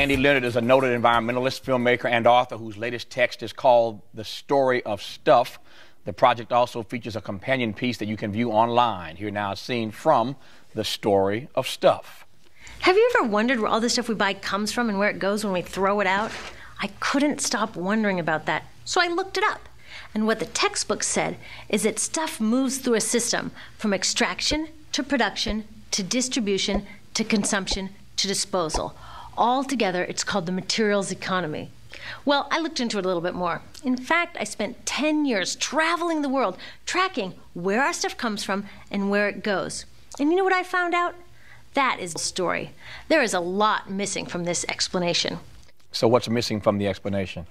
Andy Leonard is a noted environmentalist, filmmaker, and author whose latest text is called The Story of Stuff. The project also features a companion piece that you can view online. Here now is seen from The Story of Stuff. Have you ever wondered where all the stuff we buy comes from and where it goes when we throw it out? I couldn't stop wondering about that, so I looked it up. And what the textbook said is that stuff moves through a system from extraction to production to distribution to consumption to disposal. All together, it's called the materials economy. Well, I looked into it a little bit more. In fact, I spent 10 years traveling the world, tracking where our stuff comes from and where it goes. And you know what I found out? That is the story. There is a lot missing from this explanation. So what's missing from the explanation?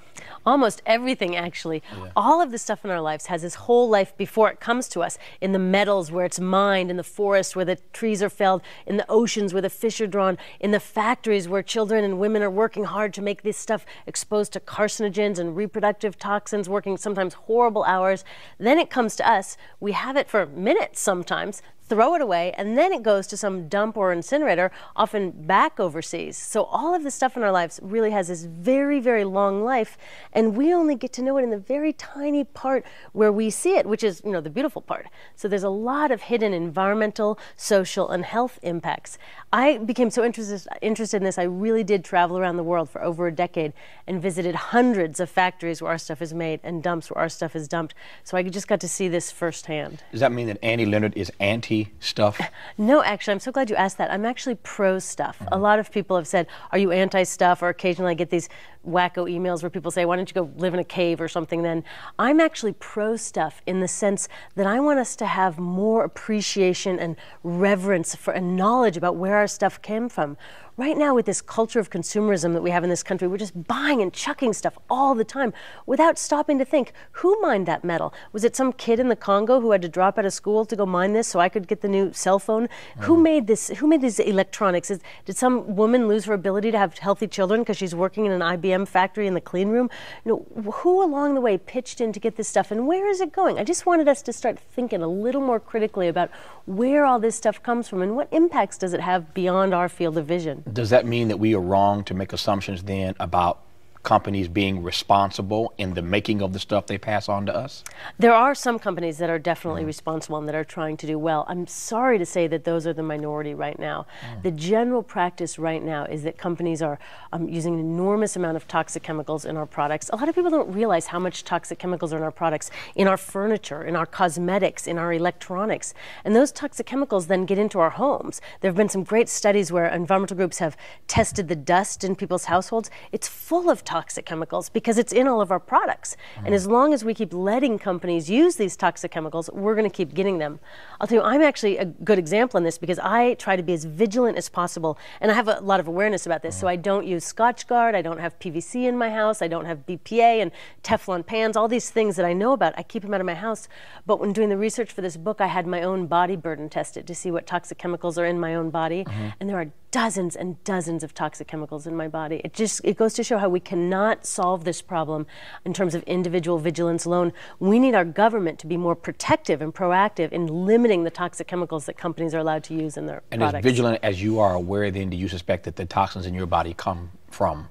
Almost everything, actually. Yeah. All of the stuff in our lives has its whole life before it comes to us. In the metals where it's mined, in the forest where the trees are felled, in the oceans where the fish are drawn, in the factories where children and women are working hard to make this stuff exposed to carcinogens and reproductive toxins, working sometimes horrible hours. Then it comes to us. We have it for minutes sometimes, throw it away, and then it goes to some dump or incinerator, often back overseas. So all of the stuff in our lives really has this very, very long life, and we only get to know it in the very tiny part where we see it, which is, the beautiful part. So there's a lot of hidden environmental, social, and health impacts. I became so interested in this, I really did travel around the world for over a decade and visited hundreds of factories where our stuff is made and dumps where our stuff is dumped. So I just got to see this firsthand. Does that mean that Andy Leonard is anti-stuff? No, actually, I'm so glad you asked that. I'm actually pro-stuff. A lot of people have said, are you anti-stuff? Or occasionally I get these wacko emails where people say, why don't you go live in a cave or something then? I'm actually pro-stuff in the sense that I want us to have more appreciation and reverence for and knowledge about where our stuff came from. Right now, with this culture of consumerism that we have in this country, we're just buying and chucking stuff all the time without stopping to think, who mined that metal? Was it some kid in the Congo who had to drop out of school to go mine this so I could get the new cell phone? Who made this? Who made these electronics? Did some woman lose her ability to have healthy children because she's working in an IBM factory in the clean room? Who along the way pitched in to get this stuff, and where is it going? I just wanted us to start thinking a little more critically about where all this stuff comes from and what impacts does it have beyond our field of vision. Does that mean that we are wrong to make assumptions then about companies being responsible in the making of the stuff they pass on to us? There are some companies that are definitely responsible and that are trying to do well. I'm sorry to say that those are the minority right now. The general practice right now is that companies are using an enormous amount of toxic chemicals in our products. A lot of people don't realize how much toxic chemicals are in our products, in our furniture, in our cosmetics, in our electronics. And those toxic chemicals then get into our homes. There have been some great studies where environmental groups have tested the dust in people's households. It's full of toxic chemicals because it's in all of our products. And as long as we keep letting companies use these toxic chemicals, we're going to keep getting them. I'll tell you, I'm actually a good example in this because I try to be as vigilant as possible, and I have a lot of awareness about this. So I don't use Scotchgard, I don't have PVC in my house, I don't have BPA and Teflon pans, all these things that I know about, I keep them out of my house. But when doing the research for this book, I had my own body burden tested to see what toxic chemicals are in my own body, and there are dozens and dozens of toxic chemicals in my body. It goes to show how we cannot solve this problem in terms of individual vigilance alone. We need our government to be more protective and proactive in limiting the toxic chemicals that companies are allowed to use in their products. And as vigilant as you are aware, then, do you suspect that the toxins in your body come from?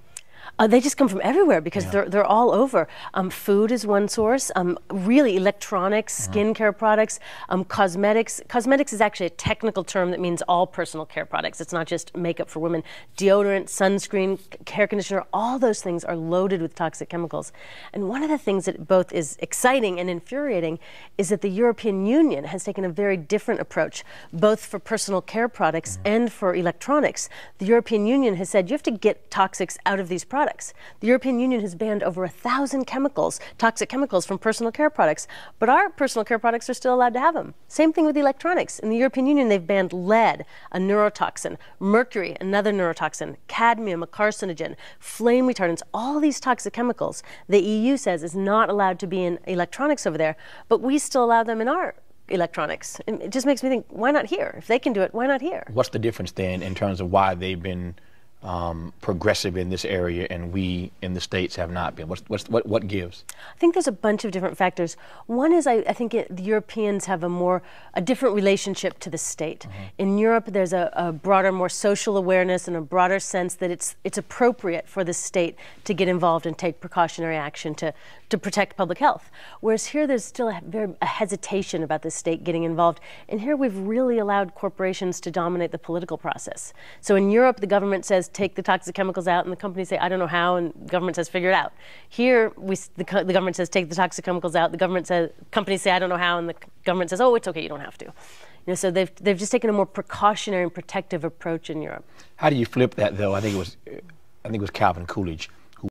They just come from everywhere because they're all over. Food is one source, really electronics, skincare products, cosmetics. Cosmetics is actually a technical term that means all personal care products. It's not just makeup for women. Deodorant, sunscreen, hair conditioner, all those things are loaded with toxic chemicals. And one of the things that both is exciting and infuriating is that the European Union has taken a very different approach, both for personal care products and for electronics. The European Union has said you have to get toxics out of these products. The European Union has banned over 1,000 chemicals, toxic chemicals from personal care products, but our personal care products are still allowed to have them. Same thing with electronics. In the European Union, they've banned lead, a neurotoxin, mercury, another neurotoxin, cadmium, a carcinogen, flame retardants, all these toxic chemicals the EU says is not allowed to be in electronics over there, but we still allow them in our electronics. And it just makes me think, why not here? If they can do it, why not here? What's the difference then in terms of why they've been progressive in this area, and we in the States have not been? What gives? I think there's a bunch of different factors. One is I think the Europeans have a different relationship to the state. In Europe, there's a broader, more social awareness and a broader sense that it's appropriate for the state to get involved and take precautionary action to protect public health. Whereas here, there's still a hesitation about the state getting involved. And here, we've really allowed corporations to dominate the political process. So in Europe, the government says, take the toxic chemicals out, and the companies say, I don't know how, and the government says, figure it out. Here, the government says, take the toxic chemicals out. Companies say, I don't know how, and the government says, oh, it's okay, you don't have to. So they've just taken a more precautionary and protective approach in Europe. How do you flip that, though? I think it was Calvin Coolidge